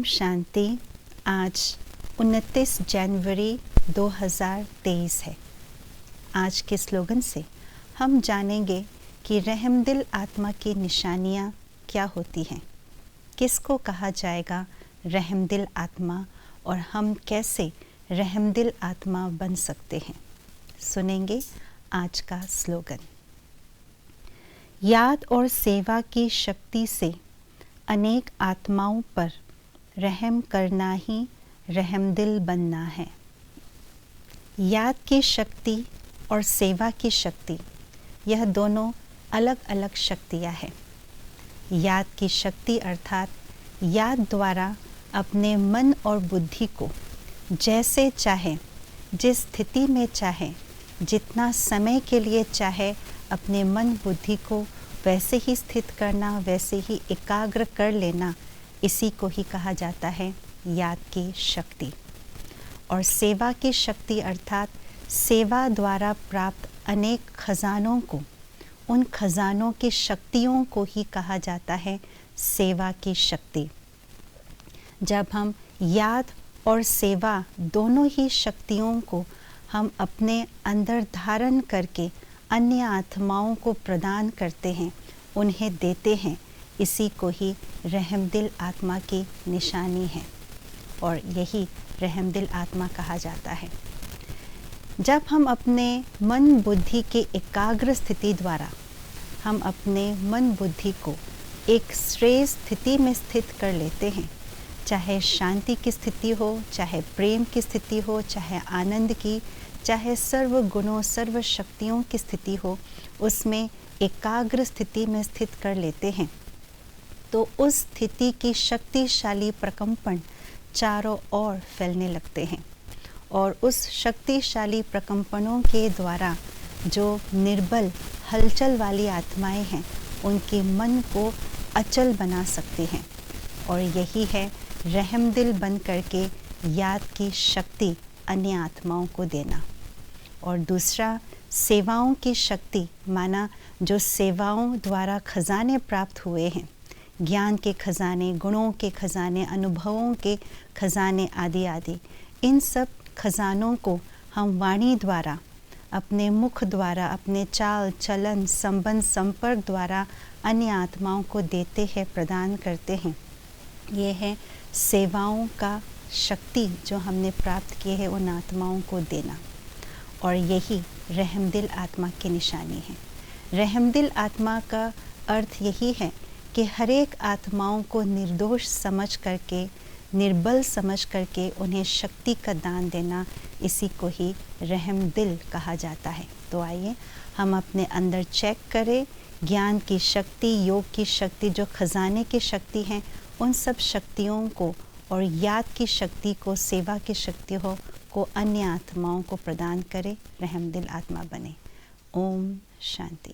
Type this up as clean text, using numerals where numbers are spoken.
शांति। आज 29 जनवरी 2023 है। आज के स्लोगन से हम जानेंगे कि रहमदिल आत्मा की निशानियाँ क्या होती हैं, किसको कहा जाएगा रहमदिल आत्मा और हम कैसे रहमदिल आत्मा बन सकते हैं। सुनेंगे आज का स्लोगन। याद और सेवा की शक्ति से अनेक आत्माओं पर रहम करना ही रहमदिल बनना है। याद की शक्ति और सेवा की शक्ति, यह दोनों अलग अलग शक्तियाँ हैं। याद की शक्ति अर्थात याद द्वारा अपने मन और बुद्धि को जैसे चाहे, जिस स्थिति में चाहे, जितना समय के लिए चाहे अपने मन बुद्धि को वैसे ही स्थित करना, वैसे ही एकाग्र कर लेना, इसी को ही कहा जाता है याद की शक्ति। और सेवा की शक्ति अर्थात सेवा द्वारा प्राप्त अनेक खजानों को, उन खजानों की शक्तियों को ही कहा जाता है सेवा की शक्ति। जब हम याद और सेवा दोनों ही शक्तियों को हम अपने अंदर धारण करके अन्य आत्माओं को प्रदान करते हैं, उन्हें देते हैं, इसी को ही रहमदिल आत्मा की निशानी है और यही रहमदिल आत्मा कहा जाता है। जब हम अपने मन बुद्धि के एकाग्र स्थिति द्वारा हम अपने मन बुद्धि को एक श्रेष्ठ स्थिति में स्थित कर लेते हैं, चाहे शांति की स्थिति हो, चाहे प्रेम की स्थिति हो, चाहे आनंद की, चाहे सर्व गुणों सर्व शक्तियों की स्थिति हो, उसमें एकाग्र स्थिति में स्थित कर लेते हैं, तो उस स्थिति की शक्तिशाली प्रकंपन चारों ओर फैलने लगते हैं और उस शक्तिशाली प्रकंपनों के द्वारा जो निर्बल हलचल वाली आत्माएं हैं, उनके मन को अचल बना सकते हैं। और यही है रहमदिल बन करके याद की शक्ति अन्य आत्माओं को देना। और दूसरा सेवाओं की शक्ति, माना जो सेवाओं द्वारा खजाने प्राप्त हुए हैं, ज्ञान के खजाने, गुणों के खजाने, अनुभवों के खजाने आदि आदि, इन सब खजानों को हम वाणी द्वारा, अपने मुख द्वारा, अपने चाल चलन संबंध संपर्क द्वारा अन्य आत्माओं को देते हैं, प्रदान करते हैं। ये है सेवाओं का शक्ति जो हमने प्राप्त की है उन आत्माओं को देना। और यही रहमदिल आत्मा की निशानी है। रहमदिल आत्मा का अर्थ यही है कि हर एक आत्माओं को निर्दोष समझ करके, निर्बल समझ करके उन्हें शक्ति का दान देना, इसी को ही रहमदिल कहा जाता है। तो आइए हम अपने अंदर चेक करें, ज्ञान की शक्ति, योग की शक्ति, जो खजाने की शक्ति हैं, उन सब शक्तियों को और याद की शक्ति को, सेवा की शक्ति को अन्य आत्माओं को प्रदान करें, रहमदिल आत्मा बने। ओम शांति।